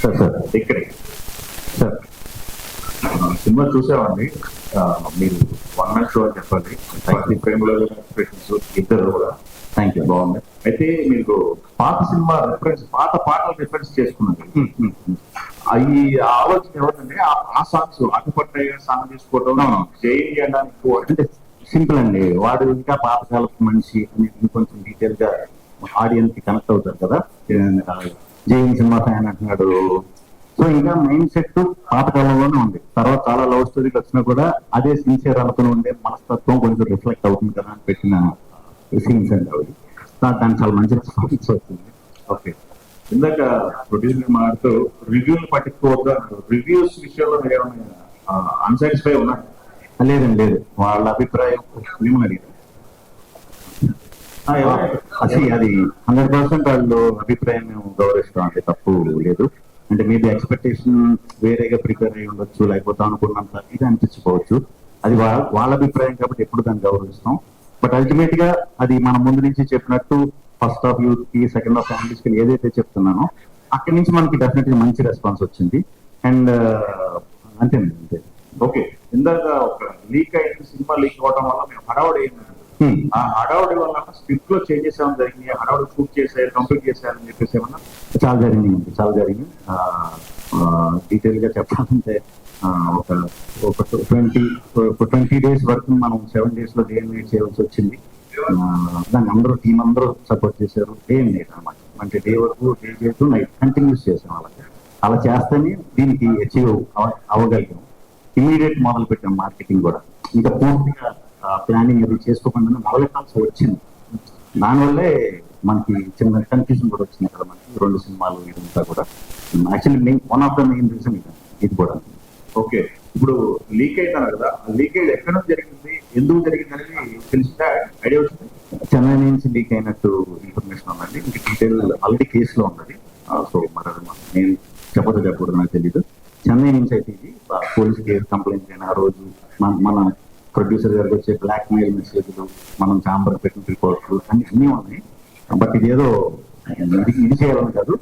Sir sir ఇక్కడే sir cinema చూసామండి. మీరు వన్ మ్యాన్ షో అని చెప్పాలి. ఎక్స్ప్రెషన్స్ ఇద్దరు కూడా థ్యాంక్ యూ. బాగుంది. అయితే మీకు పాత సినిమా రిఫరెన్స్, పాత పాటలు రిఫరెన్స్ చేసుకున్నాను. అవి ఆలోచన ఎవరికంటే ఆ సాంగ్స్ అటుపట్ట సాంగ్ తీసుకోవడం చేంజ్ చేయడానికి అంటే సింపుల్ అండి. వాడు ఇంకా పాతకాలపు మనిషి అని ఇంకొంచెం డీటెయిల్ గా ఆడియన్స్ కి కనెక్ట్ అవుతారు కదా. జైన్ సినిమా ఫ్యాన్ అంటున్నాడు. సో ఇంకా మైండ్ సెట్ పాతకాలంలోనే ఉంది. తర్వాత చాలా లవ్ స్టోరీకి వచ్చినా కూడా అదే సిన్సియర్ అనుకుని ఉండే మనస్తత్వం కొంచెం రిఫ్లెక్ట్ అవుతుంది కదా అని పెట్టిన సీన్స్ అండి అవి. దానికి చాలా మంచి రెస్పాన్స్ వచ్చింది. ఓకే, ఇందాక ప్రొడ్యూసర్ మాట్లాడుతూ రివ్యూలు పట్టించుకోవద్దు. రివ్యూస్ విషయంలో మీరు ఏమైనా అన్సాటిస్ఫై ఉన్నారు? లేదండి, లేదు. వాళ్ళ అభిప్రాయం ఫిలిం అడిగారు. అది 100% వాళ్ళు అభిప్రాయం మేము గౌరవిస్తాం అండి, తప్పు లేదు. అంటే మీది ఎక్స్పెక్టేషన్ వేరేగా ప్రిపేర్ అయ్యి ఉండొచ్చు, లేకపోతే అనుకున్నంత ఇది అనిపించుకోవచ్చు. అది వాళ్ళ అభిప్రాయం కాబట్టి ఎప్పుడు దాన్ని గౌరవిస్తాం. బట్ అల్టిమేట్ గా అది మన ముందు నుంచి చెప్పినట్టు ఫస్ట్ హాఫ్ యూత్ కి, సెకండ్ హాఫ్ ఫ్యామిలీస్ కి ఏదైతే చెప్తున్నానో అక్కడి నుంచి మనకి డెఫినెట్ గా మంచి రెస్పాన్స్ వచ్చింది. అండ్ అంతేనండి, అంతే. ఓకే, ఇందాక ఒక లీక్ అయిన సినిమా లీక్ అవడం వల్ల మేము హడావుడి ఆ హడావుడి వల్ల స్క్రిప్ట్ లో చేంజెస్ ఏమైనా జరిగింది? హడావుడి షూట్ చేశారు, కంప్లీట్ చేశారని చెప్పేసి ఏమన్నా? చాలా జరిగింది, చాలా జరిగింది. డీటెయిల్ గా చెప్పాలంటే ఒక 20 days వరకు మనం 7 days లో డే అండ్ నైట్ చేయవలసి వచ్చింది. దాన్ని అందరూ టీం అందరూ సపోర్ట్ చేశారు. డే అండ్ నైట్ అనమాట. అంటే డే వరకు డే చేస్తూ నైట్ కంటిన్యూస్ చేసాం. అలా చేస్తేనే దీనికి అచీవ్ అవ్వగలిగాం. ఇమీడియట్ మొదలు పెట్టాం మార్కెటింగ్ కూడా. ఇంకా పూర్తిగా ప్లానింగ్ అది చేసుకోకుండా మొదలెట్టాల్సి వచ్చింది. దానివల్లే మనకి చిన్న కన్ఫ్యూజన్ కూడా వచ్చింది ఇక్కడ మనకి 2 సినిమాలు ఇదంతా కూడా. Actually one of the main reason ఇది కూడా. ఓకే, ఇప్పుడు లీక్ అయినా కదా, లీక్ అయ్యి ఎక్కడ నుంచి జరిగింది, ఎందుకు జరిగింది అనేది తెలిసిందా? ఐడియా వచ్చింది? చెన్నై నుంచి లీక్ అయినట్టు ఇన్ఫర్మేషన్ ఉందండి. ఇంకా డీటెయిల్ ఆల్రెడీ కేసులో ఉన్నది. సో మరి నేను చెప్పకూడదు, నాకు తెలీదు. చెన్నై నుంచి అయితే ఇది పోలీస్ కేసు కంప్లైంట్ అయిన ఆ రోజు మన ప్రొడ్యూసర్ గారికి వచ్చే బ్లాక్ మెయిల్ మెసేజ్లు, మనం ఛాంబర్ పెట్టిన రిపోర్ట్లు అన్ని ఉన్నాయి. బట్ ఇదేదో ఇది చేయాలని కాదు,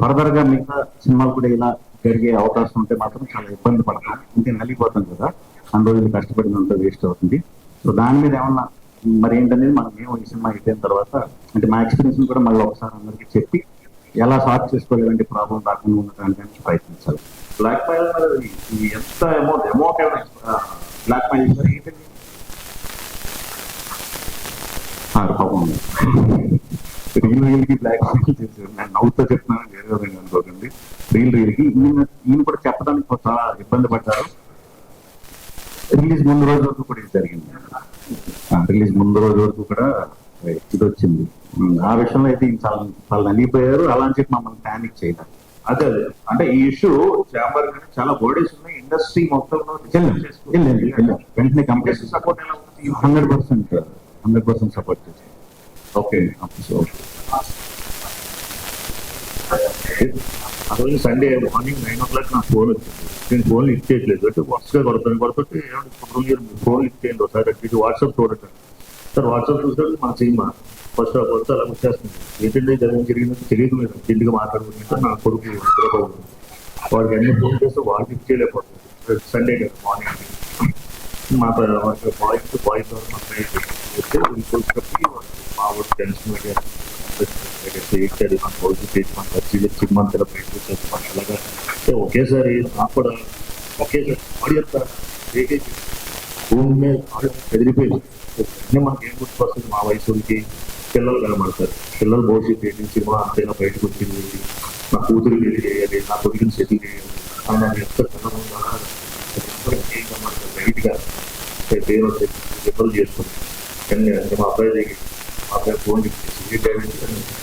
ఫర్దర్ గా మిగతా సినిమాలు కూడా ఇలా జరిగే అవకాశం ఉంటే మాత్రం చాలా ఇబ్బంది పడతాం. అంటే నలిగిపోతాం కదా, అన్ని రోజులు కష్టపడినంత వేస్ట్ అవుతుంది. సో దాని మీద ఏమన్నా మరి ఏంటనేది మనం మేము ఈ సినిమా హిట్ అయిన తర్వాత అంటే మా ఎక్స్పీరియన్స్ కూడా మళ్ళీ ఒకసారి అందరికీ చెప్పి ఎలా సాల్వ్ చేసుకోలేదంటే ప్రాబ్లం రాకుండా ఉండడానికి ప్రయత్నించాలి. బ్లాక్ మెయిల్ ఎంత అమౌంట్ బ్లాక్ మెయిల్ ఏంటండి? రీల్ కి బ్లాక్ మెయిల్ చేశారు. నేను నవ్వుతో చెప్తున్నాను, వేరే విధంగా అనుకోకండి. రీల్ కి ఈయన కూడా చెప్పడానికి చాలా ఇబ్బంది పడ్డారు. రిలీజ్ ముందు రోజు వరకు కూడా ఇది జరిగింది. రిలీజ్ ముందు రోజు వరకు కూడా ఇది వచ్చింది. ఆ విషయంలో అయితే చాలా నలిగిపోయారు. అలా అని చెప్పి మమ్మల్ని ప్యానిక్ చేయలేదు. అదే అంటే ఈ ఇష్యూ ఛాంబర్ చాలా బర్డేస్ ఉన్నాయి ఇండస్ట్రీ మొత్తంలో. వెంటనే కంప్లీట్ సపోర్ట్ ఎలా ఉంది? 100% సపోర్ట్ చేశారు. ఓకే, అసలు సండే మార్నింగ్ 9 o'clock నాకు ఫోన్ వచ్చింది. నేను ఫోన్ లిఫ్ట్ చేయట్లేదు. అంటే వరుసగా కొడుతుంటే ఫోన్ లిఫ్ట్ చేయండి ఒకసారి అట్టి వాట్సాప్ చూడండి సార్. వాట్సాప్ చూస్తే మన సినిమా ఫస్ట్ అలా వచ్చేస్తుంది. ఏంటంటే జరిగిందో తెలియదు. మీరు ఇంటికి మాట్లాడుకుంటే నా కొడుకు హైదరాబాద్, వాడికి అన్ని ఫోన్ చేస్తే వాళ్ళు లిఫ్ట్ చేయలేకపోతుంది. సండే మార్నింగ్ మా బాయ్స్ మా ఫ్రెండ్స్ చెప్పి మా ఊరు టెన్షన్ మన రోజు చేసి మన వచ్చి మంత్లో బయట వచ్చేసి అలాగా ఒకేసారి నాకు కూడా ఒకేసారి బాడీ యొక్క భూమి మీద ఎదిరిపోయింది. మనకి ఏం గుర్తుకొస్తుంది, మా వయసుకి పిల్లలు కనబడతారు. పిల్లలు భవిష్యత్తు ఏంటి, సినిమా అంతైనా బయటకు వచ్చింది, నా కూతురు పెళ్లి చేయాలి, నా కొడుకుని సెటిల్ చేయాలి అన్న ఎంత కనబడతారు. బయటగా దేవుడు ఇబ్బంది చేస్తుంది. కానీ మా అబ్బాయి ఫోన్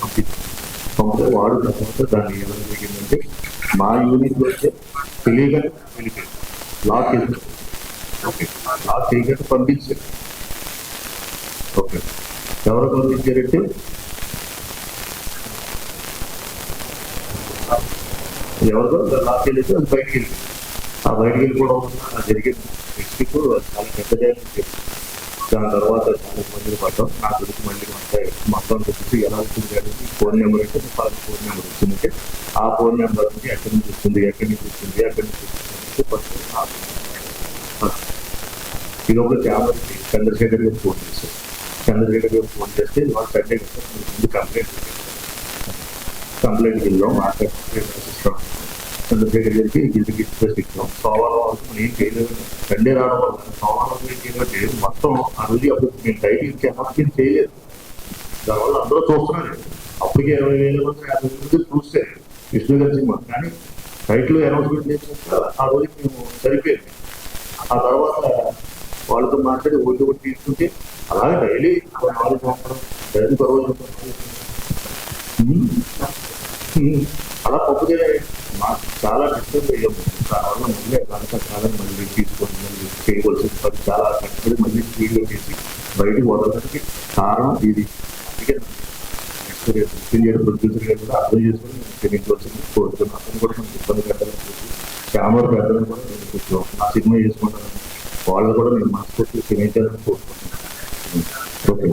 పంపిస్తే వాడు తర్వాత దాన్ని ఎలా జరిగిందంటే మా యూనిట్ వచ్చే తెలియగానే వెళ్ళిపోయింది. లాక్ చేసి ఓకే, లాక్ చేయగానే పంపించారు. ఓకే, ఎవరు పంపించారంటే ఎవరితో లాక్ చేయలేదు, అది బయటికి వెళ్ళింది. ఆ బయటికి వెళ్ళిపోవడం వల్ల జరిగింది. నెక్స్ట్ చాలా పెద్ద డ్యామేజ్ జరిగింది. దాని తర్వాత చాలా ఇబ్బందులు పడ్డాం. నా గురించి మళ్ళీ మొత్తం గురించి ఎలా వచ్చింది అనేది ఫోన్ నెంబర్ అంటే ఫస్ట్ ఫోన్ నెంబర్ వచ్చిందంటే ఆ ఫోన్ నెంబర్ నుంచి ఎక్కడి నుంచి వచ్చింది ఎక్కడి నుంచి వచ్చింది ఫస్ట్ ఇది ఒక కెమెరాకి చంద్రశేఖర్ గారు ఫోన్ చేశారు. చంద్రశేఖర్ గారు ఫోన్ చేస్తే వాళ్ళు సండే ముందు కంప్లైంట్కి వెళ్ళాం. మాట్లాడుతూ చంద్రశేఖర్ గారికి గిల్కి రిక్వెస్ట్ ఇచ్చాం. సోమవారం వరకు మనం ఏం చేయలేదు. సండే రావడం వల్ల సోమవారం ఏం చేయలేదు. మొత్తం అన్ని అప్పుడు నేను టైటిల్ ఇచ్చాను చేయలేదు. దానివల్ల అందరూ చూస్తున్నారు. అప్పటికే 20,000 మంది 50,000 మంది చూస్తే విష్ణు గారి సినిమా కానీ టైటిల్ అనౌన్స్మెంట్ చేసినప్పుడు ఆ రోజు మేము సరిపోయింది. ఆ తర్వాత వాళ్ళతో మాట్లాడి ఒకటి తీసుకుంటే అలాగే డైలీ 4 సంవత్సరం డైలీ రోజు అలా తప్పుదే మాకు చాలా డిస్టర్బ్ అయ్యాము. దానివల్ల మళ్ళీ కాలం మళ్ళీ తీసుకొని మళ్ళీ చేయవలసి అది చాలా కష్టపడి మళ్ళీ స్పీడ్లో చేసి బయటకు వదలడానికి కారణం ఇది. అందుకే ప్రొడ్యూసర్ గారు కూడా అర్థం చేసుకుని క్షమించవలసింది కోరుతున్నాను. అతను కూడా మనకి ఇబ్బంది పెట్టాలని చెప్పి కెమెరా పెట్టాలని కూడా నేను కూర్చోం నా సినిమా చేసుకుంటాను. వాళ్ళు కూడా నేను మనస్ఫూర్తిగా క్షమించాలని కోరుకుంటున్నాను. ఓకే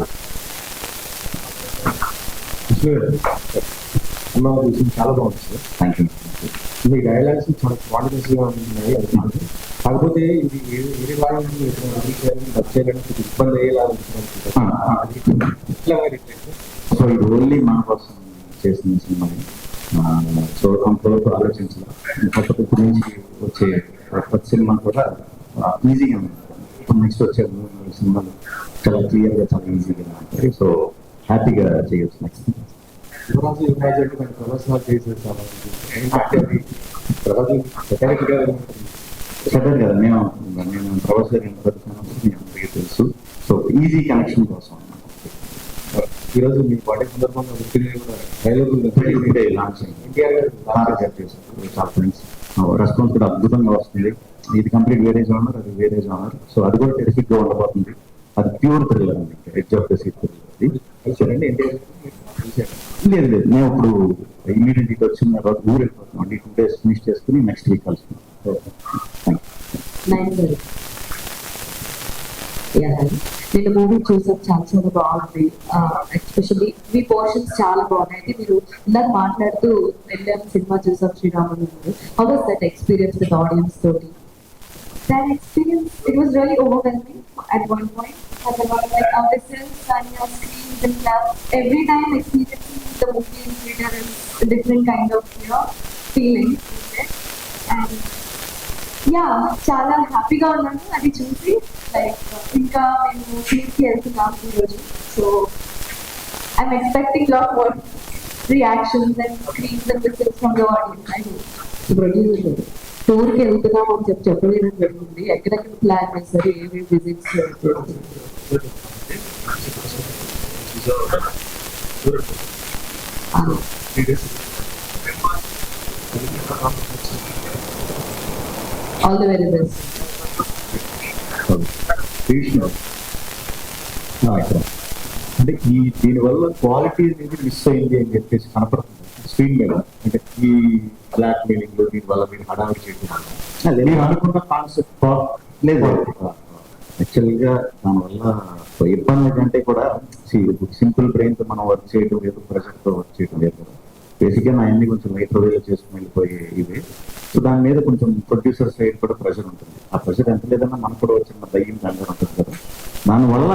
సినిమా చూసి చాలా బాగుంది sir. Thank you. Me dialogues చాలా కాన్ఫిడెన్స్గా ఉన్నాయి అది. కాకపోతే ఇది వేరే వాళ్ళని డబ్ చేయడానికి ఇబ్బంది అయ్యేలా సో ఇది ఓన్లీ మన కోసం చేసిన సినిమా. సో అంతవరకు ఆలోచించాలి. కొత్త నుంచి వచ్చే కొత్త సినిమా కూడా ఈజీగా ఉంటుంది. నెక్స్ట్ వచ్చే సినిమాలు చాలా క్లియర్గా చాలా ఈజీగా ఉంటాయి. సో హ్యాపీగా చేయొచ్చు నెక్స్ట్. యువరాజు ఇమాజిన్ కానీ ప్రదర్శనలు చేసేది చాలా ఏంటంటే అది ప్రజలు సెటైర్గా సెటర్ కదా. నేను ప్రభాస్ గారి మీ అందరికీ తెలుసు. సో ఈజీ కనెక్షన్ కోసం ఈరోజు మీ బర్త్డే సందర్భంగా లాంచ్ చేశారు. చాలా ఫ్రెండ్స్ రెస్పాన్స్ కూడా అద్భుతంగా వస్తుంది. ఇది కంప్లీట్ వేరే జోనర్, అది వేరే జోనర్. సో అది కూడా టెరిఫిక్ గా ఉండబోతుంది. అది ప్యూర్ థ్రిల్లర్ అండి, edge of the seat thriller. లేదు లేదు, మేము ఇప్పుడు ఇమీడియట్ ఇటు వచ్చిన తర్వాత ఊరు వెళ్ళిపోతున్నాం. 2 days ఫినిష్ చేసుకుని నెక్స్ట్ వీక్ కలుస్తున్నాం. నేను మూవీ చూసాక చాలా బాగుంది. ఎస్పెషల్లీ మీ పోర్షన్స్ చాలా బాగున్నాయి. మీరు ఇందాక మాట్లాడుతూ వెళ్ళాం సినిమా చూసాం Sriramulu. How was that experience with audience తోటి? That experience, it was really overwhelming at one point. Had a lot of like whistles and screams and claps. Every time experiencing the movie in theater is a different kind of feeling. And yeah, చాలా హ్యాపీగా ఉన్నాను అది చూసి. Like ఇంకా మేము ఫీల్కి వెళ్తున్నాం ఈరోజు. So I'm expecting lot more reactions and screens and whistles from the audience. I hope టూర్కి వెళ్తున్నాం అని చెప్పలేదు జరిగింది. ఎక్కడెక్కడ ప్లాన్ చేస్తారు, ఏమేమి visits all the very best. అంటే దీనివల్ల క్వాలిటీ అనేది మిస్ అయింది అని చెప్పేసి కనపడుతుంది స్క్రీన్ మీద. అంటే ఈ బ్లాక్ మెయిలింగ్ దీనివల్ల మీరు హడావిడి చేయడం నేను అనుకున్న కాన్సెప్ట్ లేదు. యాక్చువల్గా దానివల్ల ఇబ్బంది కంటే కూడా సింపుల్ బ్రెయిన్ తో మనం వర్క్ చేయడం లేదు, ప్రెషర్ తో వర్క్ చేయడం లేదు కదా. బేసిక్గా నా అన్ని కొంచెం లైట్ వేలో చేసుకుని వెళ్ళిపోయే ఇవే. సో దాని మీద కొంచెం ప్రొడ్యూసర్ సైడ్ కూడా ప్రెషర్ ఉంటుంది. ఆ ప్రెషర్ ఎంత లేదన్నా మనకు కూడా వచ్చిన భయం కంగారు ఉంటుంది కదా. దానివల్ల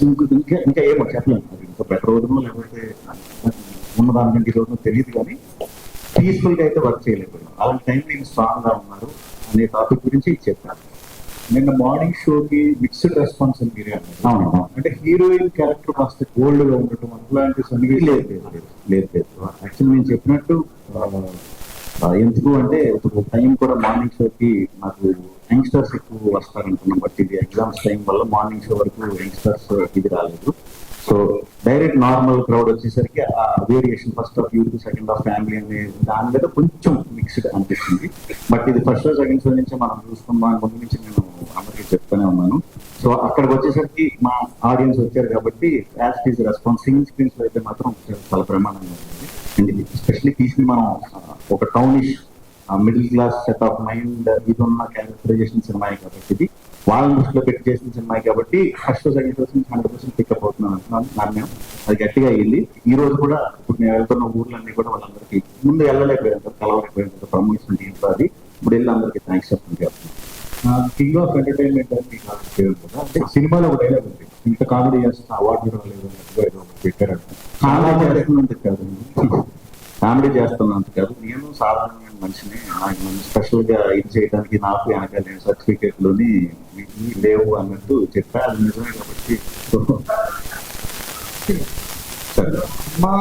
ఇంకా ఇంకా ఏమో చెప్పలేము. అది ఇంకా బెటర్ రోజునో లేకపోతే ఉన్న దానికంటే ఈ రోజునో తెలియదు, కానీ పీస్ఫుల్ గా అయితే వర్క్ చేయలేకపోయాం. అలాంటి టైం నేను స్ట్రాంగ్ గా ఉన్నారు అనే టాపిక్ గురించి చెప్పాను. నిన్న మార్నింగ్ షోకి మిక్స్డ్ రెస్పాన్స్ అని మీరే అన్నారు. అవును. అంటే హీరోయిన్ క్యారెక్టర్ కాస్త గోల్డ్ గా ఉండటం అట్లాంటి సన్నివేశం లేదు లేదు లేదు లేదు. యాక్చువల్లీ నేను చెప్పినట్టు ఎందుకు అంటే ఇప్పుడు టైం కూడా మార్నింగ్ షోకి నాకు యంగ్స్టర్స్ ఎక్కువ వస్తారనుకున్నాం. బట్ ఇది ఎగ్జామ్స్ టైం వల్ల మార్నింగ్ షో వరకు యంగ్స్టర్స్ ఇది రాలేదు. సో డైరెక్ట్ నార్మల్ క్రౌడ్ వచ్చేసరికి ఆ variation first half youth, second half family అనే దాని మీద కొంచెం మిక్స్డ్ అనిపిస్తుంది. బట్ ఇది ఫస్ట్ షో సెకండ్ షో నుంచి మనం చూసుకున్నాం. ముందు నుంచి నేను అందరికీ చెప్తూనే ఉన్నాను. సో అక్కడికి వచ్చేసరికి మా ఆడియన్స్ వచ్చారు కాబట్టి as is response single screens లో అయితే మాత్రం చాలా ప్రమాణంగా ఉంటుంది. అండ్ ఎస్పెషల్లీ తీసి మనం ఒక townish middle class set of mind ఇది ఉన్న క్యారెక్టరైజేషన్ సినిమా కాబట్టి ఇది వాళ్ళని దృష్టిలో పెట్టి చేసిన సినిమా కాబట్టి ఫస్ట్ సెకండ్ షోస్ 100% పికప్ అవుతున్నాను అంటున్నాను నాణ్యం. అది గట్టిగా అయ్యింది. ఈ రోజు కూడా ఇప్పుడు నేను వెళ్తున్న ఊర్లన్నీ కూడా వాళ్ళందరికీ ముందు వెళ్ళలేకపోయారు, కలవలేకపోయారు ప్రమోషన్ దీంట్లో అది ఇప్పుడు వెళ్ళి అందరికీ థ్యాంక్స్ చెప్తున్నాను. కింగ్ ఆఫ్ ఎంటర్టైన్మెంట్ అని మీకు నాకు తెలియదు కదా, అంటే సినిమాలో ఒక డైలాగ్ ఉంది, ఇంత కామెడీ చేస్తున్న అవార్డు రాలేదు అన్నట్టుగా ఏదో ఒకటి పెట్టారంట. కామెడీ చేస్తున్నందుకు కాదు, కామెడీ చేస్తున్నందుకు కాదు, నేను సాధారణమైన మనిషిని. నాకు నన్ను స్పెషల్ గా ఇది చేయడానికి నాకు వెనకాల సర్టిఫికేట్లోని లేవు అన్నట్టు చెప్పా. అది నిజమే కాబట్టి సరే. మా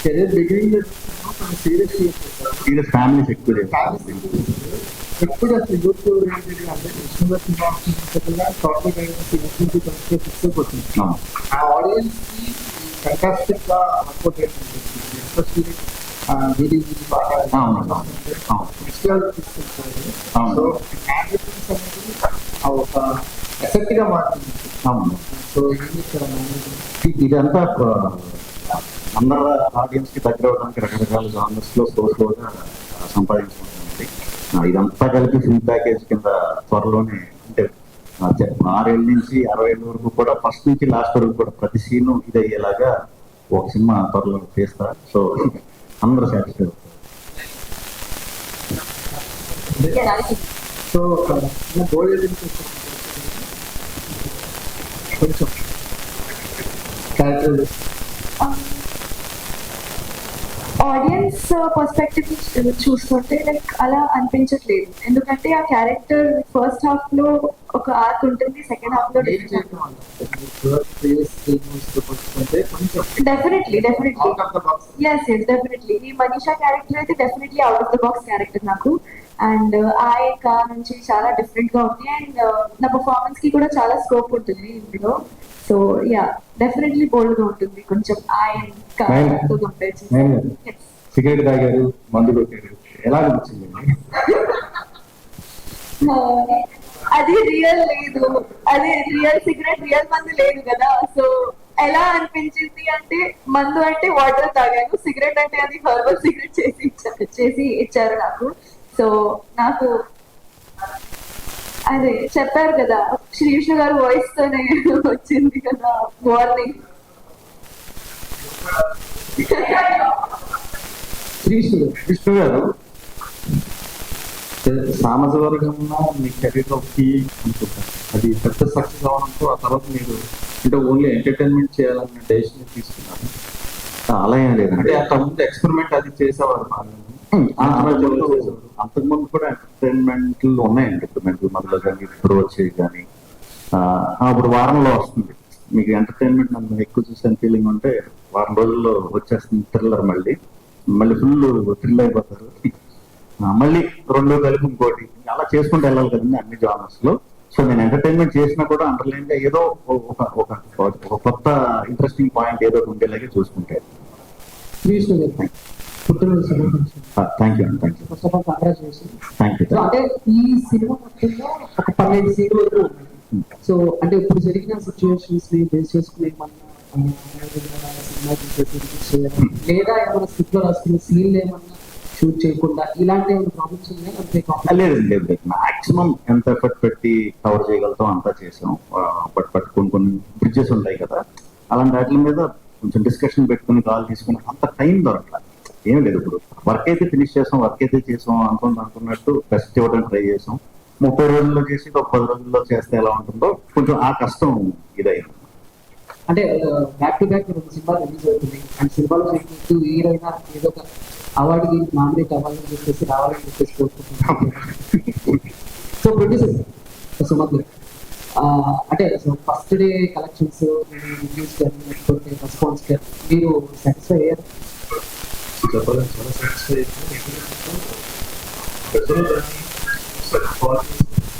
కెరీర్ బిగినింగ్ సీరియస్ ఫ్యామిలీస్ ఎక్కువ ఎప్పుడు అసలు యూత్ ఓరియంటెడ్ అంటే కృష్ణగా టాపిక్ అయిపోతుంది. ఆ ఆడియన్స్ కి ఫంటాస్టిక్ గా వర్కౌట్ అవుతుంది. ఎస్పెషల్లీ బాగా తీసుకుంటారు. సో అనేది ఒక ఎఫెక్ట్ గా మారుతుంది. సో ఇదంతా అందరు ఆడియన్స్ కి దగ్గర అవడానికి రకరకాల జానర్స్ లో స్లోగా సంపాదించుకుంటుంది. ఇదంతా కలిపి ఫుల్ ప్యాకేజ్ కింద త్వరలోనే అంటే 6 ఏళ్ళ నుంచి 60 ఏళ్ళ వరకు కూడా ఫస్ట్ నుంచి లాస్ట్ వరకు కూడా ప్రతి సీను ఇది అయ్యేలాగా ఒక సినిమా త్వరలో చేస్తా. సో అందరూ సాటిస్ఫై అవుతారు. సో కొంచెం క్యారెక్టర్ ఆడియన్స్ పర్స్పెక్టివ్ చూస్తుంటే లైక్ అలా అనిపించట్లేదు. ఎందుకంటే ఆ క్యారెక్టర్ ఫస్ట్ హాఫ్ లో ఒక ఆర్క్ ఉంటుంది, సెకండ్ హాఫ్ లో డెఫినెట్లీ ఎస్ డెఫినెట్లీ ఈ మనీషా క్యారెక్టర్ అయితే definitely out of the box character నాకు. అండ్ ఆయక నుంచి చాలా డిఫరెంట్ గా ఉంది. అండ్ నా పర్ఫార్మెన్స్ కి కూడా చాలా స్కోప్ ఉంటుంది ఇందులో. సో యా డెఫినెట్లీ బోల్డ్ గా ఉంటుంది కొంచెం ఆయనతో కంపేర్ చేసి. సిగరెట్ తాగారు, మందు కొట్టారు, ఎలా అనిపించింది? అది రియల్ లేదు, అది రియల్ సిగరెట్ రియల్ మందు లేదు కదా. సో ఎలా అనిపించింది అంటే మందు అంటే వాటర్ తాగాను, సిగరెట్ అంటే అది హర్బల్ సిగరెట్ చేసి ఇచ్చారు నాకు. సో నాకు అదే చెప్పారు కదా శ్రీ విష్ణు గారు వాయిస్ తోనే వచ్చింది కదా వార్నింగ్. విష్ణు గారు సామాజిక వర్గంలో మీ కెరీర్ ఒకటి అనుకుంటారు, అది పెద్ద సక్సెస్ అవడంతో ఆ తర్వాత మీరు అంటే ఓన్లీ ఎంటర్టైన్మెంట్ చేయాలన్న డెసిషన్ తీసుకున్నారు. అలా ఏం లేదంటే అంతకుముందు ఎక్స్పెరిమెంట్ అది చేసేవారు బాగా. అంతకుముందు కూడా ఎంటర్టైన్మెంట్లు ఉన్నాయండి. ఇప్పుడు మెంటల్ మధ్యలో కానీ ఇప్పుడు వచ్చేవి కానీ ఇప్పుడు వారంలో వస్తుంది మీకు ఎంటర్టైన్మెంట్. నన్ను ఎక్కువ చూసే ఫీలింగ్ ఉంటే వారం రోజుల్లో వచ్చేస్తుంది థ్రిల్లర్. మళ్ళీ ఫుల్ థ్రిల్ అయిపోతారు. మళ్ళీ 2 కలిపి ఇంకోటి అలా చేసుకుంటూ వెళ్ళాలి కదండి అన్ని జానర్స్ లో. సో నేను ఎంటర్టైన్మెంట్ చేసినా కూడా అండర్లైన్ గా ఏదో ఒక కొత్త ఇంట్రెస్టింగ్ పాయింట్ ఏదో ఉండేలాగే చూసుకుంటే. థ్యాంక్ యూ అండి, thank you. First of all congratulation. Thank you. అంటే ఈ సినిమా మొత్తంలో ఒక 12 సీన్లు వరకు ఉన్నాయి. సో అంటే ఇప్పుడు జరిగిన సిచ్యువేషన్స్ ని బేస్ చేసుకుని సినిమా చేయడం లేదా ఏమైనా స్క్రిప్ట్ లో రాసుకున్న సీన్లు ఏమన్నా షూట్ చేయకుండా ఇలాంటి ఏమైనా ప్రాబ్లమ్స్ ఉన్నాయి? లేదు, మాక్సిమం ఎంత ఎఫర్ట్ పెట్టి కవర్ చేయగలుగుతాం అంతా చేసాం. బట్ కొన్ని బ్రిడ్జెస్ ఉంటాయి కదా, అలాంటి వాటి మీద కొంచెం డిస్కషన్ పెట్టుకుని కాల్ తీసుకుని అంత టైం దొరకలేదు. ఏం లేదు, ఇప్పుడు వర్క్ అయితే ఫినిష్ చేసాం, వర్క్ అయితే చేసాం అనుకున్నట్టు బెస్ట్ ఇవ్వడానికి ట్రై చేసాం. 30 రోజుల్లో చేసి 10 రోజుల్లో చేస్తే ఎలా ఉంటుందో కొంచెం ఆ కష్టం ఇదైంది. అంటే బ్యాక్ టు బ్యాక్ 2 సినిమాలు రిలీజ్ అవుతుంది. అండ్ సినిమాలో చెప్పినట్టు హీరోయినా ఏదో ఒక అవార్డుకి నామినేట్ అవ్వాలని చెప్పేసి రావాలని చెప్పేసి కోరుకుంటున్నాం. సో ప్రొడ్యూసర్ సుమత్ అంటే ఫస్ట్ డే కలెక్షన్స్ రివ్యూస్ కానీ లేకపోతే రెస్పాన్స్ కానీ మీరు సాటిస్ఫై అయ్యారు? చెప్పాలని చాలా సాటిస్ఫై అయ్యింది.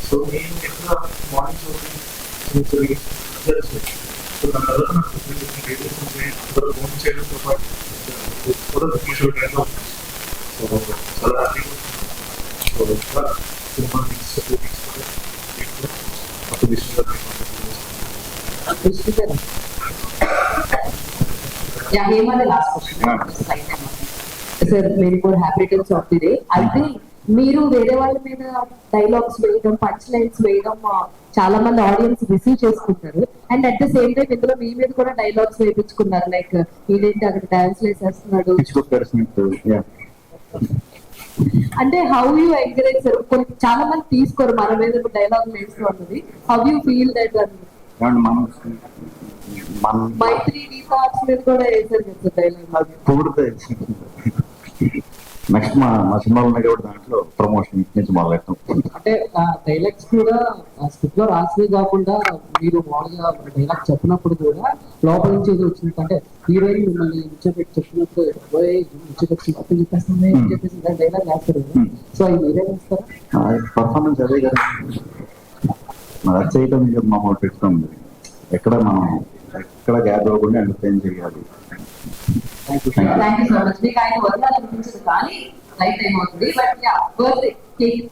సో నేను ఎక్కడ మార్నింగ్ సో దాని తర్వాత నాకు ఫోన్ చేయడంతో పాటు కూడా సో చాలా హ్యాపీగా సో ఇంకా సినిమా నెక్స్ట్ 2 వీక్స్ అప్పుడు విష్ణు గారు Yeah, Hema, last question sir, మీరు కూడా happy returns of the day. అయితే మీరు వేరే వాళ్ళ మీద డైలాగ్స్ వేయడం, పంచ్ లైన్స్ వేయడం చాలా మంది ఆడియన్స్ రిసీవ్ చేసుకుంటారు. And at the same time ఇందులో మీ మీద కూడా డైలాగ్స్ వేయించుకున్నారు, లైక్ ఇదేంటి అక్కడ డాన్స్ వేసేస్తున్నాడు అంటే హౌ యూ ఎంకరేజ్ సార్? చాలా మంది తీసుకోరు మన మీద డైలాగ్ వేస్తూ అన్నది. How you feel that? Mythri departs మీద కూడా వేసారు కదా డైలాగ్. నెక్స్ట్ మా సినిమాలు ఉన్నాయి కాబట్టి దాంట్లో ప్రమోషన్ నుంచి మొదలెట్టాం. అంటే డైలాగ్స్ కూడా స్క్రిప్ట్ లో రాసి కాకుండా మీరు మామూలుగా డైలాగ్ చెప్పినప్పుడు కూడా లోపల నుంచి ఏదో వచ్చినట్టు, అంటే హీరోయిన్ మిమ్మల్ని నిల్చోబెట్టి చెప్పినప్పుడు నిల్చోబెట్టి అప్పుడు చెప్పేస్తుంది చెప్పేసి డైలాగ్ వేస్తారు. సో అవి మీరే వేస్తారా? పర్ఫార్మెన్స్ అదే కదా, అది చేయటం మామూలు పెట్టుకోండి. ఎక్కడ గ్యాప్ అవ్వకుండా ఎంటర్టైన్ చేయాలి. Thank you so much. మీకు ఆయన వదలాలనిపించదు కానీ లైఫ్ టైం అవుతుంది. But yeah, birthday cake